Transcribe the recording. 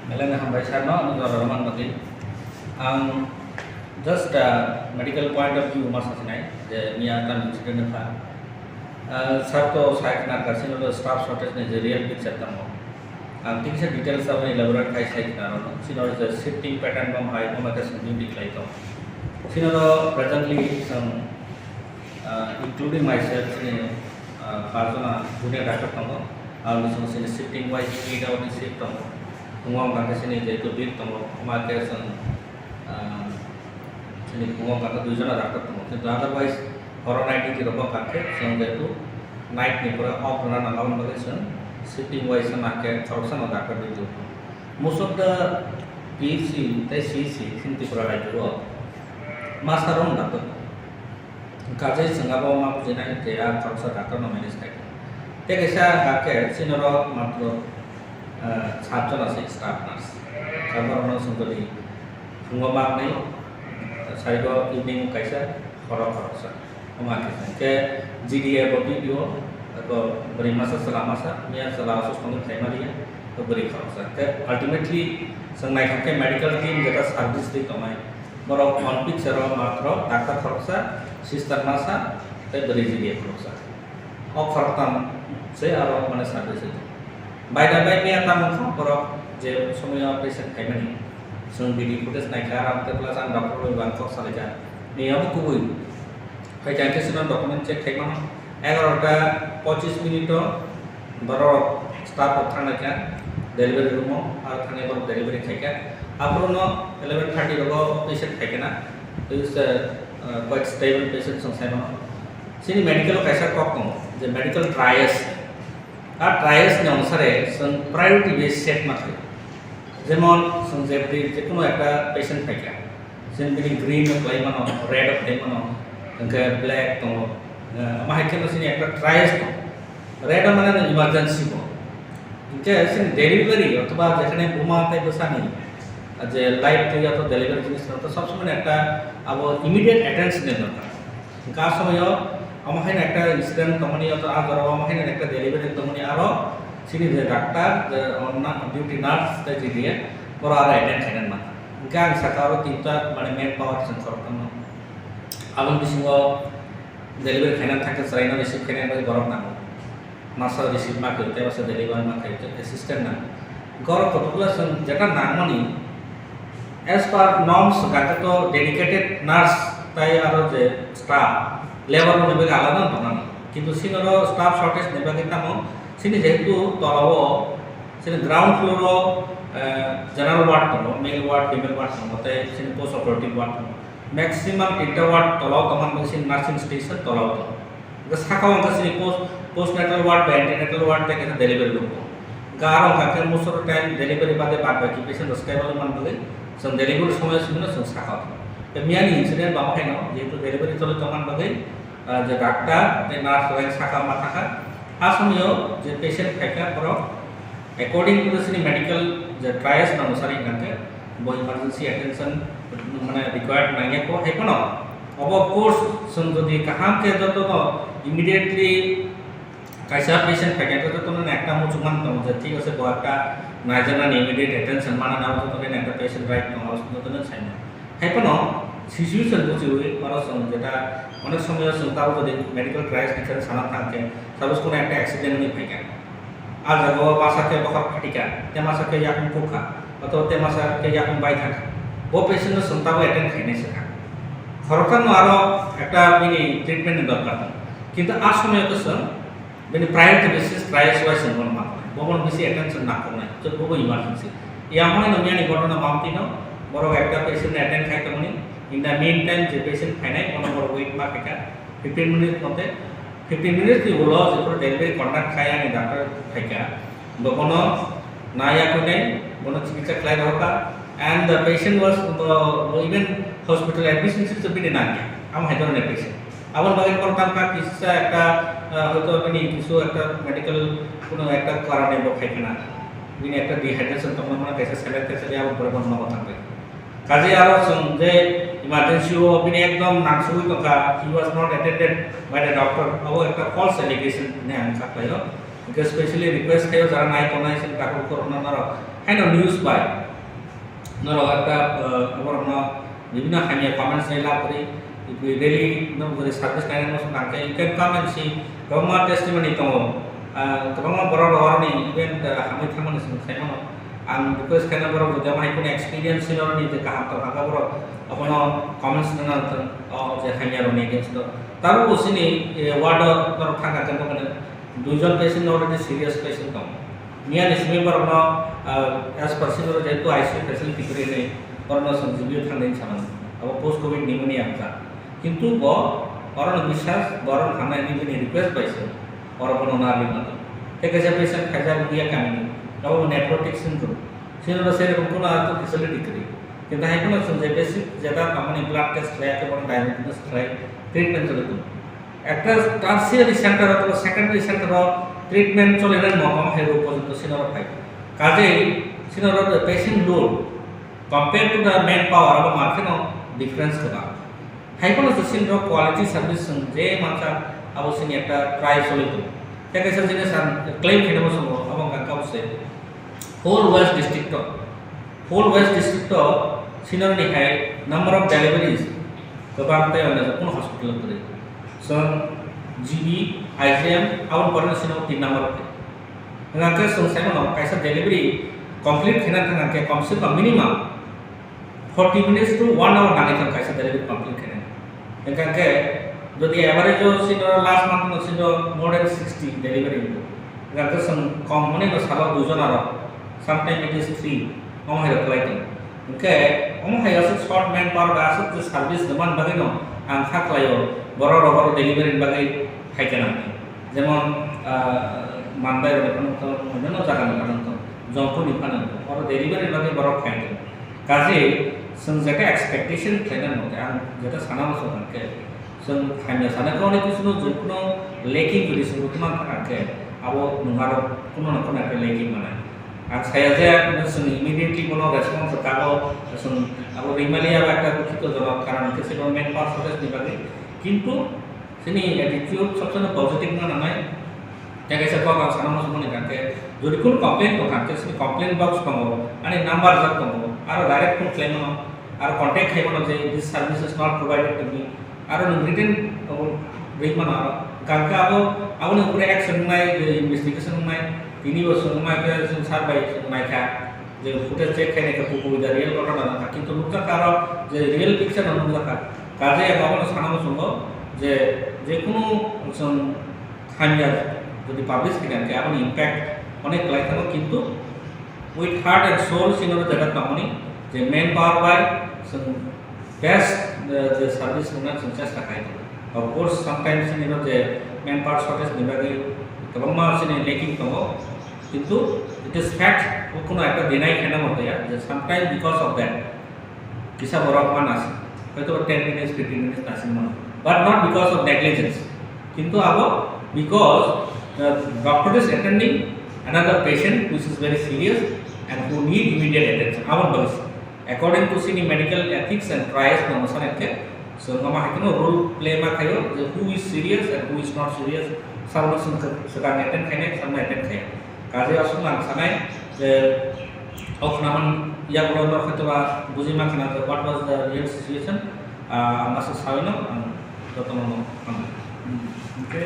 Melana hambai sarno nuzar roman bagi ang just medical point of view mas asinai je miatan incident fa sarto site na kasino lo staff shortage ne je real picture tamo ang tingsa details of elaborate kai site na no sino is a shifting pattern bam high bam ka sending decline to sino lo presently some including myself ne partona junior doctor tamo ang sino shifting wise 8 hour shift tamo Pungong kata sini jadi big tomo market sini pungong kata 2 jana dapat tomo. কিন্তু otherwise corona itu tidak pakai sehingga itu night ni pura off rana namun bagi sen sitting wise market sorsan dapat itu. Most of the PC, CC sinti pura lagi itu masaron dapat. Kaje sengapa mau pujian itu ya sorsan dapat nama ini sekali. Tapi saya pakai sini orang matro ছাত্র আছে staff nurse সাধারণ সুন্দরী ফুঙ্গমাক নেই side evening কাইসা খরক খরকসা আমাকে ke GDA body dio atau beri masa selama mian selama suspended primary atau beri khorsa ke ultimately sengai ke medical team jata service di tomai borok on pick sero matro daktar khorsa sister masa te beri GDA khorsa ok khortam se aro mane service itu By niya tamang korok je semua patient kaimani sung bidi footage naik karam te plus an doctor lo bangkok salaja niya ko kuy kai jante sunan document check kaimana 11:25 minute baro staff othana ka delivery room ar thane baro delivery khaika aprono 11:30 rogo patient khaikena is quite stable patient sung saima sini medical kaisa kok je medical trials R trials নে অনুসারে priority base set মাত্র যেমন যেমনি যে কোনো একটা patient থাকে যেমনি গ্রিন অ্যাপ্লাই মানো রেড অ্যাপ্লাই মানো ব্ল্যাক তো আমার কেন সিনি একটা ট্রায়ালস তো রেড মানে ইমার্জেন্সি বো যে সিনি ডেলিভারি অথবা যেখানে ঘুমাতে বসা নেই যে লাইফ থেকে অত ডেলিভারি জিনিস তো সবসময় একটা আবো ইমিডিয়েট অ্যাটেনশন দরকার কার সময় আমার একটা ইনসিডেন্ট তমনি অত আর ধরো আমার একটা ডেলিভারি তমনি আরো সিনি যে ডাক্তার যে অন্য ডিউটি নার্স তাই দিয়ে বড় আর অ্যাটেন্ড থাকেন না গান সাকারো তিনটা মানে মেন পাওয়ার সেন্সর তম আলম বিসিংহ ডেলিভারি খাইনা থাকে সাইনা রিসিভ খাইনা বাই গরম না মাসা রিসিভ মা করতে বাসা ডেলিভারি মা খাইতে অ্যাসিস্ট্যান্ট না গরম কতগুলো যেটা নামনি অ্যাজ পার নর্মস গাতে তো ডেডিকেটেড নার্স তাই আরো যে স্টাফ লেবার নেবে আলাদা বানানো কিন্তু সিনর স্টাফ শর্টেজ নেবে কিন্তু সিনি যেহেতু তলাও সিনি গ্রাউন্ড ফ্লোর জেনারেল ওয়ার্ড তো মেল ওয়ার্ড ফিমেল ওয়ার্ড মতে সিনি post operative ward maximum inter ward তলাও তখন সিনি নার্সিং স্টেশন তলাও তো শাখা অঙ্ক সিনি পোস্ট নেটাল ওয়ার্ড বা অ্যান্টিনেটাল ওয়ার্ড থেকে ডেলিভারি লোক গার অঙ্কাকে মোস্ট অফ টাইম ডেলিভারি বাদে বাদ বাকি পেশেন্ট স্টেবল মান বলে ডেলিভারি সময় শুনে শাখা মিয়ানি ইনসিডেন্ট বাবা খাই যেহেতু ডেলিভারি চলে তখন বাদে যে ডাক্তার যে নার্স লাইন শাখা মা থাকা আসামিও যে পেশেন্ট থাকা পর অ্যাকর্ডিং টু সিনি মেডিকেল যে ট্রায়ালস অনুসারে ইনাকে বই ইমার্জেন্সি অ্যাটেনশন মানে রিকোয়ার্ড নাইয়া কো হেপন অব কোর্স সন যদি কাহাম কে যত তো ইমিডিয়েটলি কাইসা পেশেন্ট থাকে তো তো একটা মুচুমান তো যে ঠিক আছে গো একটা নাইজানা ইমিডিয়েট অ্যাটেনশন মানা নাও তো একটা পেশেন্ট রাইট নো হসপিটাল তো চাই না হেপন সিচুয়েশন বুঝি মানুষ যেটা অনেক সময় তাও যদি মেডিকেল ট্রায়ালস নিতে সানা থাকে সাপোজ কোনো একটা অ্যাক্সিডেন্ট নিয়ে থাকে আর যাবো বাসাকে বকর ফাটিকা তেমাসাকে ইয়াকুম কোখা অথবা তেমাসাকে ইয়াকুম বাই থাকা ও পেশেন্ট সন্তাও অ্যাটেন্ড খাইনি শেখা খরকানো আরও একটা মিনি ট্রিটমেন্টের দরকার কিন্তু আর সময় তো মানে প্রায়োরিটি বেসিস ট্রায়ালস ওয়াইজ মন মাত্র বহু বেশি অ্যাটেনশন না করে তো বহু ইমার্জেন্সি ইয়ামনে নমিয়ানি ঘটনা মামতিনো বড় একটা পেশেন্ট অ্যাটেন্ড খাইতে মনি in the meantime the patient finite one more wait ma keka 15 minutes mote 15 minutes ti holo je pura delivery contact khaya ni doctor khaika bokono naya kone bono chikitsa khlai hoka and the patient was even hospital admission to be nanya am haidor ne patient abar bagen kortam ka kissa ekta hoyto apni kisu ekta medical kono ekta karone bo khaikena ini ekta dehydration tomon mana kaisa salad kaisa dia abar boron no thakbe কাজে আরো যে emergency ও আপনি একদম নাকসুই তো he was not attended by the doctor ও একটা false allegation নে আমি থাকলাইও स्पेशली रिक्वेस्ट खायो जरा नाय तो नाय सिन ताको कोरोना नर हाइनो न्यूज बाय नर একটা আবার না বিভিন্ন হাইয়া কমেন্টস লাইলা করি if we really know the service kind of market you can come and see government testimony to government borrow horni event hami thamani saimano ang request kana borrow jama hai kun experience in orni de kaham to kaga borrow apno comments na je haimya roni against to taru usini ward tor thanga kan to দুইজন patient already serious patient কম নিয়া নিসমি বরনো as person যেহেতু ICU facility করে নেই corona সংজীবী থাকলেন সামান अब post Covid pneumonia আমতা কিন্তু ব অরণ বিশ্বাস বরণ হামনা নিবিনি রিকোয়েস্ট পাইছে অরপন নালি মত ঠিক আছে পেশেন্ট খাজা দিয়া কামিনি তবে নেফ্রোটিক সিনড্রোম সিনড্রোম সেরকম কোনো আর তো ফ্যাসিলিটি করি কিন্তু হাই কোনো যে বেসিক যেটা কামনি ব্লাড টেস্ট ট্রাই এবং ডায়াগনোসিস ট্রাই ট্রিটমেন্ট চলে তো একটা টার্সিয়ারি সেন্টার অথবা সেকেন্ডারি সেন্টার ট্রিটমেন্ট চলে না মকম হেরো পর্যন্ত সিনর পাই কাজে সিনর patient load compare to the manpower এবং মার্কেটও ডিফারেন্স করা হাইকোনো সিনর কোয়ালিটি সার্ভিস যে মানসা অবশ্যই একটা ট্রাই চলে তো ঠিক আছে জিনিস ক্লেম খেলব সম্ভব এবং কাকাউসে হোল ওয়েস্ট ডিস্ট্রিক্ট সিনর নিহাই নাম্বার অফ ডেলিভারিজ गोबांते কোনো हॉस्पिटल করে सन जीबी आईजीएम आउन परन सिनो 3 नंबर पे ngake sungsai no kaisa delivery complete khena thanga ke कम से कम minimum 40 minutes to 1 hour nagi thang kaisa delivery complete khena ngake যদি এভারেজ সিনো লাস্ট মান্থ নো সিনো মোর দেন 60 ডেলিভারি ngake sung কম মনে no salo দুজন আর sometime it is 3 om hai flight ngake om hai asut short man power asut service deman bagino ang thaklayo বড় বড় delivery বাগাই খাইতে না যেমন মানবাই তো অন্যান্য জায়গা কারণ তো যত নিফানো বড় ডেলিভারি বাগাই বড় খাইতে কাজে जों যেটা এক্সপেকটেশন খাইনা মতে আং যেটা সানা মতো থাকে जों খাইনা সানা কোনে কিছু যুকনো লেকিং যদি সুতমান থাকে আবো নহার কোনো না কোনো একটা লেকিং মানে আর saya যে जों ইমিডিয়েটলি কোনো রেসপন্স কাবো जों আবো রিমালিয়া একটা দুঃখিতজনক কারণ কিছু গভর্নমেন্ট পাস প্রসেস নিবাগে কিন্তু sini attitude सबसे पॉजिटिव ना नाय त्या कैसे को का साना मसमने काके যদি কোন কমপ্লেইন তো কাকে sini কমপ্লেইন বক্স কমো आणि নাম্বার যত কমো আর ডাইরেক্ট কোন ক্লেম ন আর কন্টাক্ট খাইবো যে this service is not provided to me আর রিটেন রিমান আর কাকে আবো উপরে অ্যাকশন নাই ইনভেস্টিগেশন নাই 3 বছর সময় কে সার বাই নাই খা যে ফুটেজ চেক খাইনে কে পুকু দা রিয়েল ঘটনা না কিন্তু লুকা কারো যে রিয়েল পিকচার অনু রাখা কাজে এখন সানা মসঙ্গ যে কোনো খামিয়া যদি পাবলিশ করেন আপনি ইম্প্যাক্ট অনেক লাইথানো কিন্তু উইথ হার্ট অ্যান্ড সোল সিনোর জায়গা কামনি যে মেন পাওয়ার বাই বেস্ট যে সার্ভিস ওনার চেষ্টা খাই অফকোর্স সামটাইমস সিনোর যে মেন পাওয়ার শর্টেজ নিবাগে গোबां সিনে লেকিং দङ কিন্তু ইট ইজ ফ্যাক্ট কোনো একটা ডিনাই খেনা মতে যে সামটাইম বিকজ অফ দ্যাট কিসা বরকমান আছে হয়তো 10 minutes 15 minutes নাসিং মন but not because of negligence kintu abo because the doctor is attending another patient which is very serious and who need immediate attention our base according to sini medical ethics and trials promotion ke so mama hakino role play ma khayo who is serious and who is not serious sarva sedang attend khane sama attend khaya kaje asman sanai je oknaman ya bolor khatwa bujima khana what was the real situation masuk sawino Oke.